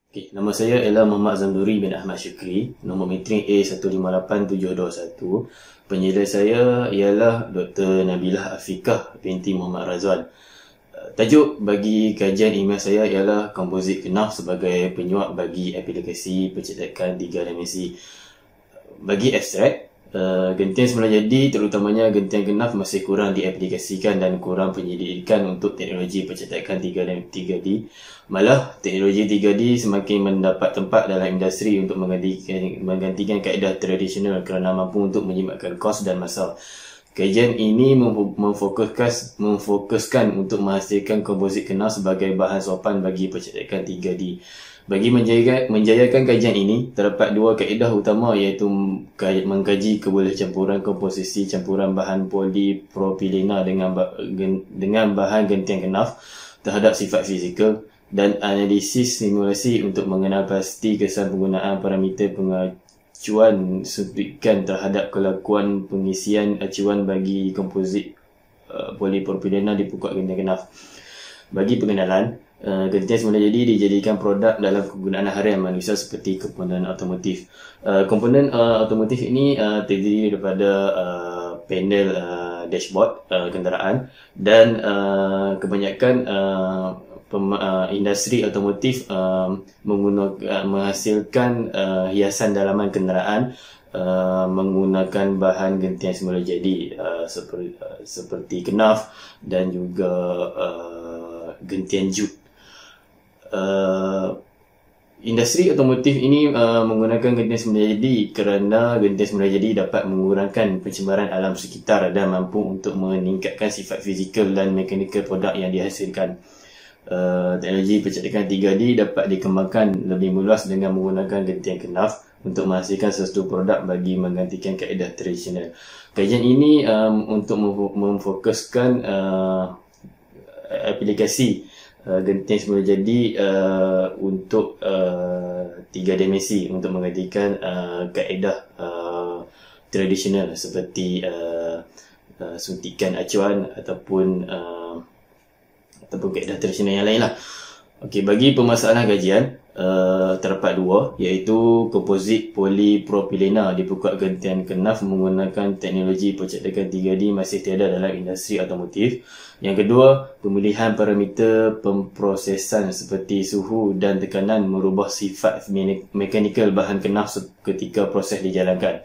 Okay, nama saya ialah Muhammad Zamduri bin Ahmad Syukri, nombor metrik A158721. Penjela saya ialah Dr. Nabilah Afiqah binti Muhammad Razwan. Tajuk bagi kajian email saya ialah komposit kenaf sebagai penyuap bagi aplikasi pencetakan 3 dimensi. Bagi abstrak, gentian semula jadi terutamanya gentian kenaf masih kurang diaplikasikan dan kurang penyelidikan untuk teknologi pencetakan 3D. Malah teknologi 3D semakin mendapat tempat dalam industri untuk menggantikan kaedah tradisional kerana mampu untuk menjimatkan kos dan masa. Kajian ini memfokuskan untuk menghasilkan komposit kenaf sebagai bahan sopan bagi pencetakan 3D. Bagi menjayakan kajian ini, terdapat dua kaedah utama iaitu mengkaji kebolehcampuran komposisi campuran bahan polipropilena dengan bahan gentian kenaf terhadap sifat fizikal dan analisis simulasi untuk mengenal pasti kesan penggunaan parameter pengacuan suntikan terhadap kelakuan pengisian acuan bagi komposit polipropilena di pokok gentian kenaf. Bagi pengenalan, gentian semula jadi dijadikan produk dalam kegunaan harian manusia seperti komponen otomotif. Komponen otomotif ini terdiri daripada panel dashboard kenderaan dan kebanyakan industri otomotif menghasilkan hiasan dalaman kenderaan menggunakan bahan gentian semula jadi seperti kenaf dan juga gentian jute. Industri otomotif ini menggunakan gentian semula jadi kerana gentian semula jadi dapat mengurangkan pencemaran alam sekitar dan mampu untuk meningkatkan sifat fizikal dan mekanikal produk yang dihasilkan. Teknologi pencetakan 3D dapat dikembangkan lebih luas dengan menggunakan gentian kenaf untuk menghasilkan sesuatu produk bagi menggantikan kaedah tradisional. Kajian ini untuk memfokuskan aplikasi gentian semula jadi untuk 3 dimensi untuk menggantikan kaedah tradisional seperti suntikan acuan ataupun kaedah tradisional yang lain lah. Okey, bagi permasalahan kajian terdapat dua, iaitu komposit polipropilena di pokok gentian kenaf menggunakan teknologi pencetakan 3D masih tiada dalam industri otomotif. Yang kedua, pemilihan parameter pemprosesan seperti suhu dan tekanan merubah sifat mekanikal bahan kenaf ketika proses dijalankan.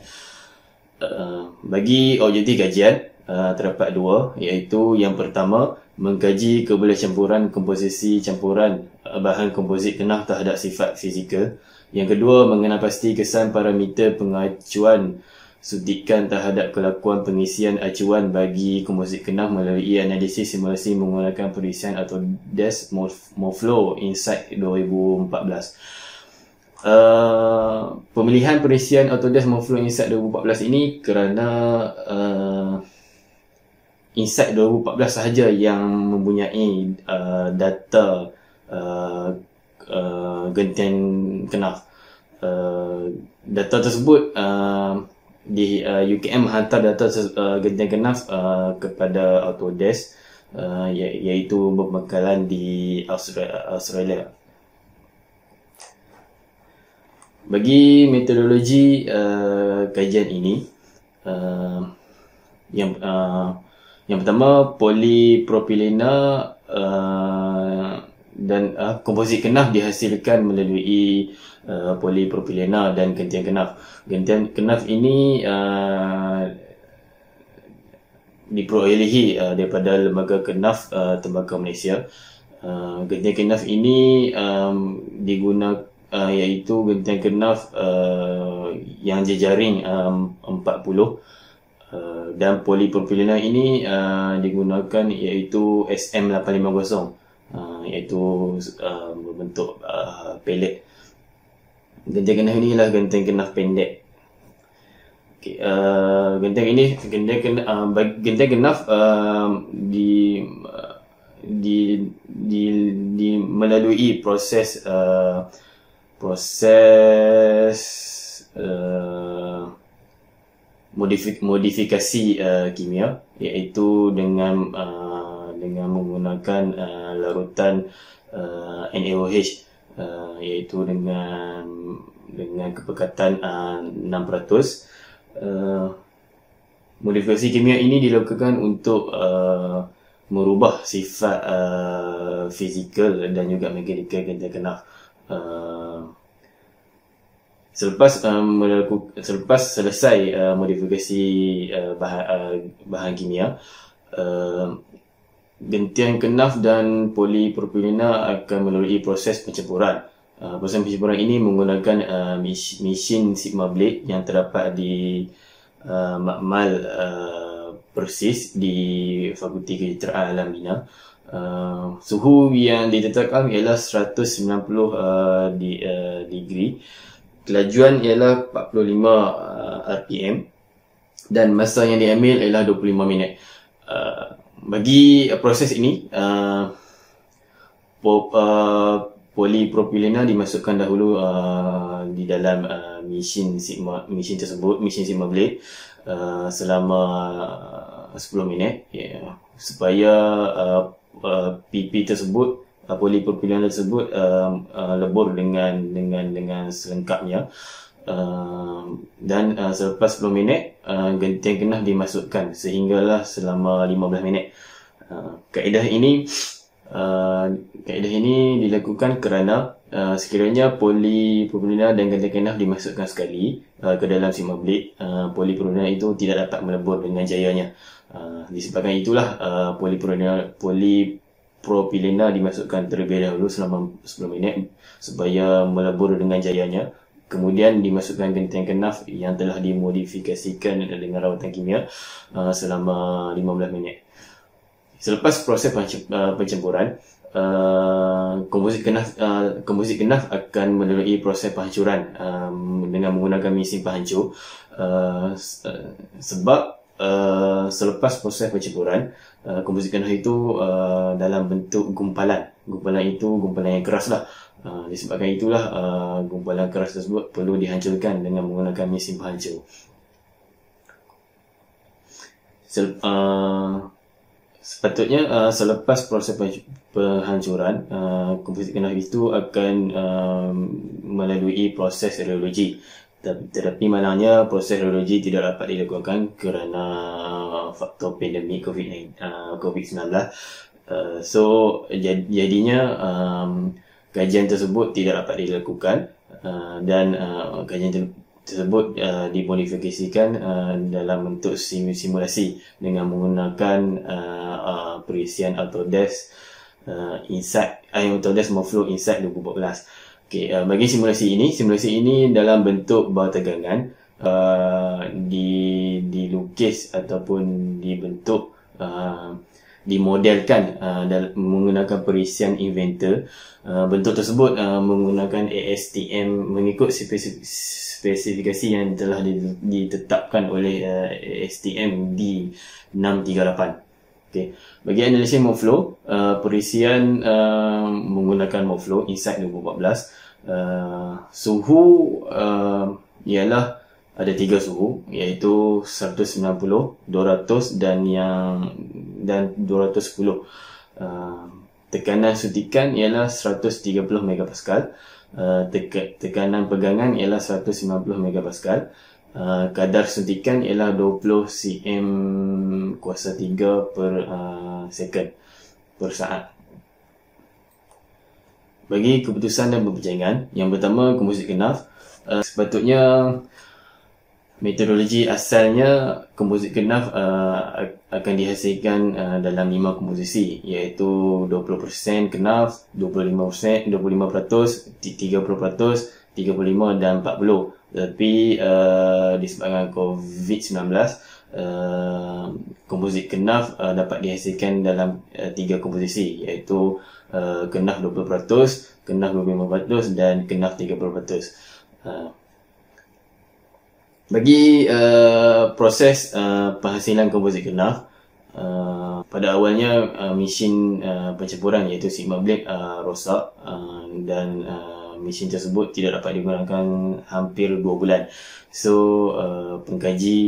Bagi objektif kajian terdapat dua, iaitu yang pertama, mengkaji kebolehcampuran komposisi campuran bahan komposit kenaf terhadap sifat fizikal. Yang kedua, mengenal pasti kesan parameter pengacuan suntikan terhadap kelakuan pengisian acuan bagi komposit kenaf melalui analisis simulasi menggunakan perisian Autodesk Morphflow Insight 2014. Pemilihan perisian Autodesk Morphflow Insight 2014 ini kerana Insight 2014 sahaja yang mempunyai data gentian kenaf. Data tersebut di UKM hantar data gentian kenaf kepada Autodesk, iaitu berbekalan di Australia. Bagi metodologi kajian ini, yang pertama, polipropilena dan komposit kenaf dihasilkan melalui polipropilena dan gentian kenaf. Gentian kenaf ini diperolehi daripada Lembaga Kenaf Tembakau Malaysia. Gentian kenaf ini digunakan iaitu gentian kenaf yang jejaring 40. Dan polipropilena ini digunakan iaitu SM850, iaitu berbentuk pellet. Gentian kenaf ini adalah gentian kenaf pendek. Okay, gentian kenaf melalui proses modifikasi kimia, iaitu dengan menggunakan larutan NaOH iaitu dengan kepekatan 6%. Modifikasi kimia ini dilakukan untuk merubah sifat fizikal dan juga mekanikal gantian kenaf. Selepas selesai modifikasi bahan kimia, gentian kenaf dan polipropilena akan melalui proses pencempuran. Proses pencempuran ini menggunakan mesin Sigma Blade yang terdapat di makmal Persis di Fakulti Kejuruteraan Alam Bina. Suhu yang ditetapkan ialah 190 degree. Kelajuan ialah 45 rpm dan masa yang diambil ialah 25 minit. Bagi proses ini, polipropilena dimasukkan dahulu di dalam mesin Sigma Blade selama 10 minit, supaya PP tersebut, polipropilena tersebut lebur dengan selengkapnya. Dan selepas 10 minit gentian kenaf dimasukkan sehinggalah selama 15 minit. Kaedah ini dilakukan kerana sekiranya polipropilena dan gentian kenaf dimasukkan sekali ke dalam Sigma Blade, polipropilena itu tidak dapat melebur dengan jayanya. Disebabkan itulah polipropilena dimasukkan terlebih dahulu selama 10 minit supaya melebur dengan jayanya. Kemudian dimasukkan gentian kenaf yang telah dimodifikasikan dengan rawatan kimia selama 15 minit. Selepas proses pencempuran, komposit kenaf akan melalui proses penghancuran dengan menggunakan mesin penghancur. Sebab selepas proses pencempuran, komposit kenaf itu dalam bentuk gumpalan. Gumpalan itu gumpalan yang keras lah. Disebabkan itulah gumpalan keras tersebut perlu dihancurkan dengan menggunakan mesin penghancur. Sepatutnya selepas proses penghancuran, komposit kenaf itu akan melalui proses radiologi. Tetapi malangnya proses radiologi tidak dapat dilakukan kerana faktor pandemik COVID-19. Jadinya kajian tersebut tidak dapat dilakukan dan kajian tersebut dimodifikasikan dalam bentuk simulasi dengan menggunakan perisian Autodesk Autodesk Morphflow Insight 2014. Bagi simulasi ini dalam bentuk bar tegangan dilukis ataupun dibentuk, dimodelkan menggunakan perisian Inventor. Bentuk tersebut menggunakan ASTM mengikut spesifikasi yang telah ditetapkan oleh ASTM D638. Bagi analisis Morphflow, perisian menggunakan Morphflow Insight 2014. Suhu ialah ada 3 suhu, iaitu 190, 200 dan 210. Tekanan suntikan ialah 130 megapascal. Tekanan pegangan ialah 190 megapascal. Kadar suntikan ialah 20 cm kuasa 3 per second per saat. Bagi keputusan dan perbincangan, yang pertama, komposit kenaf. Sepatutnya metodologi asalnya komposit kenaf akan dihasilkan dalam 5 komposisi, iaitu 20% kenaf, 25%, 25%, 30%, 35 dan 40. Tetapi disebabkan COVID-19, komposit kenaf dapat dihasilkan dalam 3 komposisi, iaitu kenaf 20%, kenaf 25% dan kenaf 30%. Bagi proses penghasilan komposit kenaf, pada awalnya mesin pencempuran iaitu Sigma Blade rosak dan mesin tersebut tidak dapat digunakan hampir 2 bulan. Pengkaji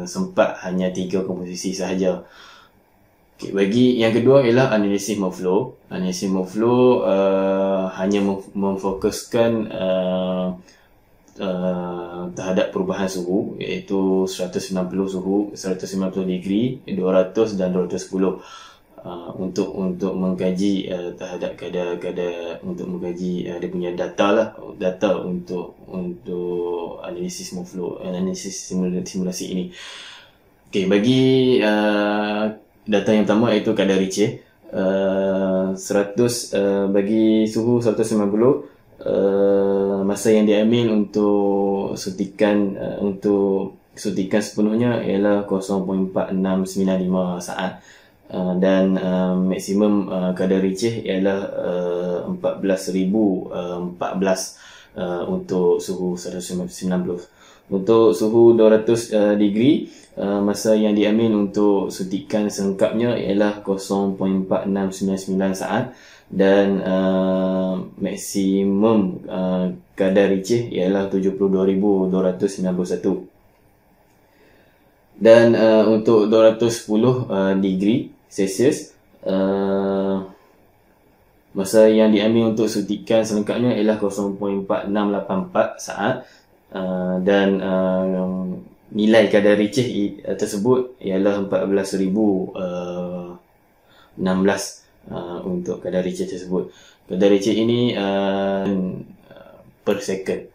sempat hanya 3 komposisi sahaja. Okay, bagi yang kedua ialah analisis mode flow. Analisis mode flow hanya memfokuskan terhadap perubahan suhu, iaitu 190 suhu, 190 degree, 200 dan 210, untuk mengkaji terhadap kadar untuk mengkaji dia punya data untuk analisis mode flow, analisis simulasi ini. Okey, bagi data yang pertama iaitu kadar Ricci. 100 bagi suhu 190, masa yang diambil untuk suntikan sepenuhnya ialah 0.4695 saat, dan maksimum kadar Ricci ialah 14,014 untuk suhu 190. Untuk suhu 200 degree, masa yang diambil untuk suntikan selengkapnya ialah 0.4699 saat, dan maksimum kadar Ricci ialah 72,291. Dan untuk 210 degree Celsius, masa yang diambil untuk suntikan selengkapnya ialah 0.4684 saat, dan nilai kadar Ricci tersebut ialah 14,016 untuk kadar Ricci tersebut. Kadar Ricci ini per second.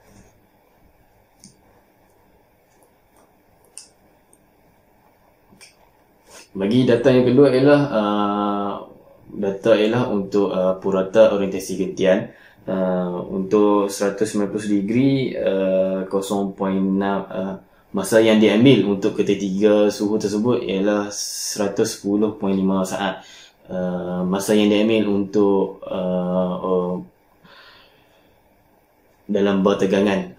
Bagi data yang kedua ialah untuk purata orientasi gentian. Untuk 190 degree, 0.6 masa yang diambil untuk ketiga suhu tersebut ialah 110.5 saat. Masa yang diambil untuk dalam bar tegangan.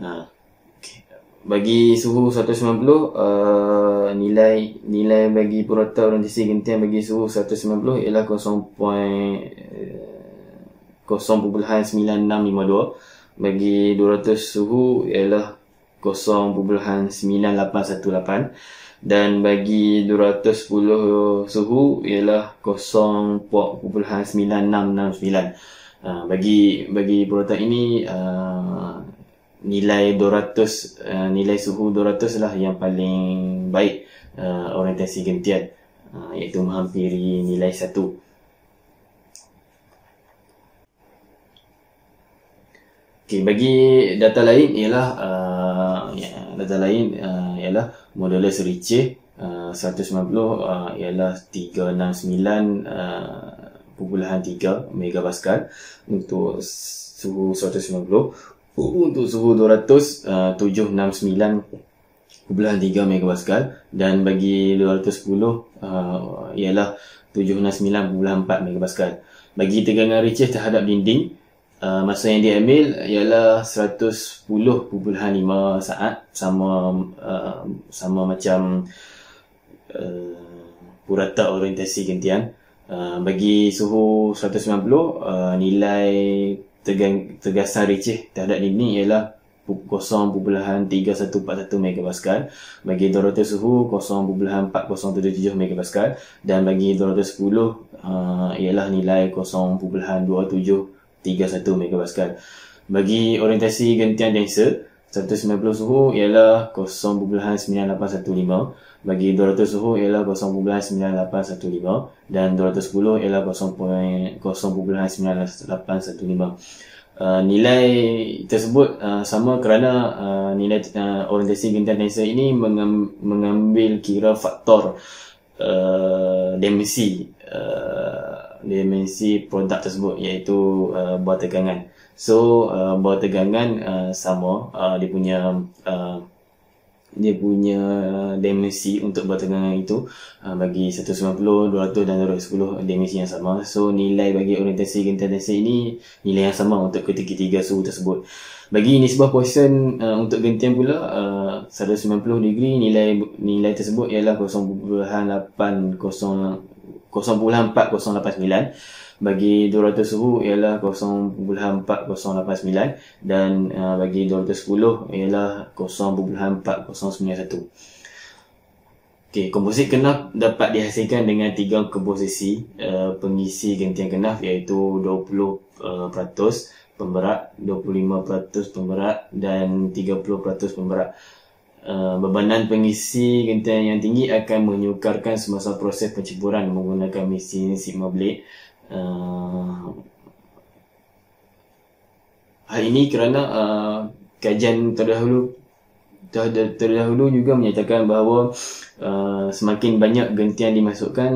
Bagi suhu 190, nilai bagi purata orientasi gentian bagi suhu 190 ialah 0.9652. Bagi 200 suhu ialah 0.9818, dan bagi 210 suhu ialah 0.9669. Bagi purata ini, nilai suhu 200 lah yang paling baik orientasi gentian, iaitu menghampiri nilai 1. Okay, bagi data lain ialah modulus Ricci 190 ialah 369.3 megapascal untuk suhu 190. Untuk suhu 200 769.3 megapascal, dan bagi 210 ialah 769.4 megapascal. Bagi tegangan Ricci terhadap dinding, masa yang diambil ialah 110.5 saat, sama macam purata orientasi gentian. Bagi suhu 190, nilai tegasan Ricci terhadap dinding ialah 0.3141 megapascal. Bagi 200 suhu 0.4077 megapascal, dan bagi 210 ialah nilai 0.2731 megapascal. Bagi orientasi gentian denser 190 suhu ialah 0.9815, bagi 200 suhu ialah 0.9815, dan 210 ialah 0.9815. Nilai tersebut sama kerana nilai orientasi gentian denser ini mengambil kira faktor dimensi produk tersebut, iaitu bar tegangan. So bar tegangan sama, dia punya dimensi untuk bar tegangan itu bagi 190, 200 dan 210 dimensi yang sama. So nilai bagi orientasi gentian denser ini nilai yang sama untuk ketiga suhu tersebut. Bagi nisbah Poisson untuk gentian pula, 190 degree, nilai tersebut ialah 0.4089. Bagi 200 suhu ialah 0.4089, dan bagi 210 ialah 0.4091. Komposit kenaf dapat dihasilkan dengan 3 komposisi pengisi gentian kenaf, iaitu 20% pemberat, 25% pemberat dan 30% pemberat. Bebanan pengisi gentian yang tinggi akan menyukarkan semasa proses pencemburan menggunakan mesin Sigma Blade. Hal ini kerana kajian terdahulu juga menyatakan bahawa semakin banyak gentian dimasukkan,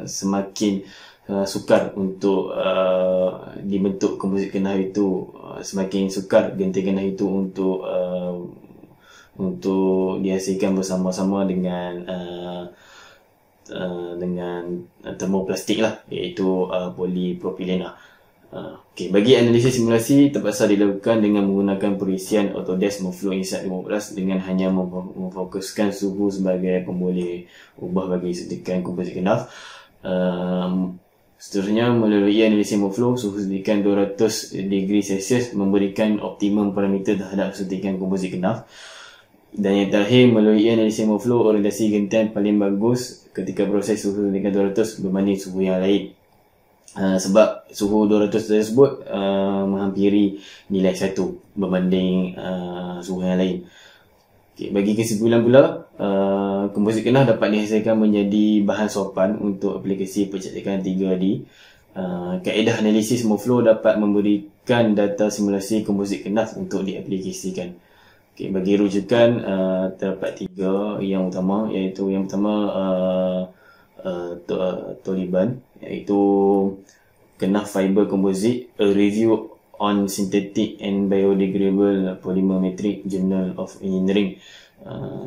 semakin sukar untuk dibentuk komposit kenaf itu, semakin sukar gentian kenaf itu untuk dihasilkan bersama-sama dengan termoplastik lah, iaitu polipropilen lah. Bagi analisis simulasi terpaksa dilakukan dengan menggunakan perisian Autodesk Moveflow Insight 15 dengan hanya memfokuskan suhu sebagai pemboleh ubah bagi suntikan komposit kenaf. Seterusnya, melalui analisis Moveflow, suhu suntikan 200°C memberikan optimum parameter terhadap suntikan komposit kenaf. Dan yang terakhir, melalui analisis Moveflow, orientasi gentian paling bagus ketika proses suhu suntikan 200 berbanding suhu yang lain. Sebab suhu 200 tersebut menghampiri nilai 1 berbanding suhu yang lain. Bagi kesimpulan pula, komposit kenaf dapat dihasilkan menjadi bahan sopan untuk aplikasi percetakan 3D. Kaedah analisis Moveflow dapat memberikan data simulasi komposit kenaf untuk diaplikasikan. Bagi rujukan, terdapat 3 yang utama, iaitu yang pertama Toliban, iaitu Kenaf Fiber Composite, A Review on Synthetic and Biodegradable Polymer-Metric, Journal of Engineering.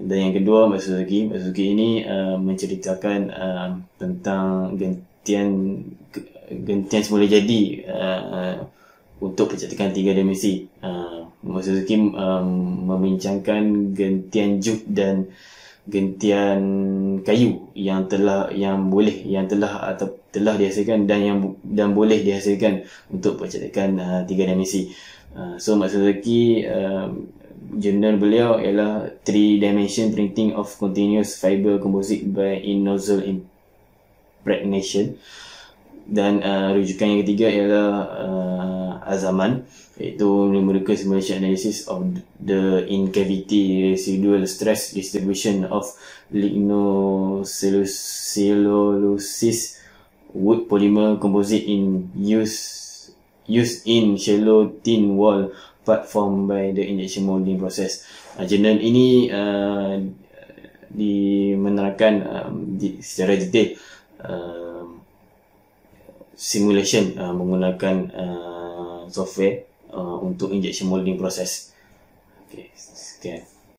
Dan yang kedua, Matsuzuki. Matsuzuki ini menceritakan tentang gentian semula jadi untuk pencetakan 3 dimensi. Matsuzuki membincangkan gentian jut dan gentian kayu yang telah dihasilkan dan boleh dihasilkan untuk pencetakan 3 dimensi. So Matsuzuki, jurnal beliau ialah 3-Dimension Printing of Continuous Fiber Composite by In-Nozzle Impregnation. Dan rujukan yang ketiga ialah Azaman, iaitu Numerical Simulation Analysis of the In-Cavity Residual Stress Distribution of Lignocellulosic Wood Polymer Composite used in shallow thin wall part formed by the injection molding process. Jurnal ini menerangkan secara detail simulation menggunakan software untuk injection molding process. Sekian.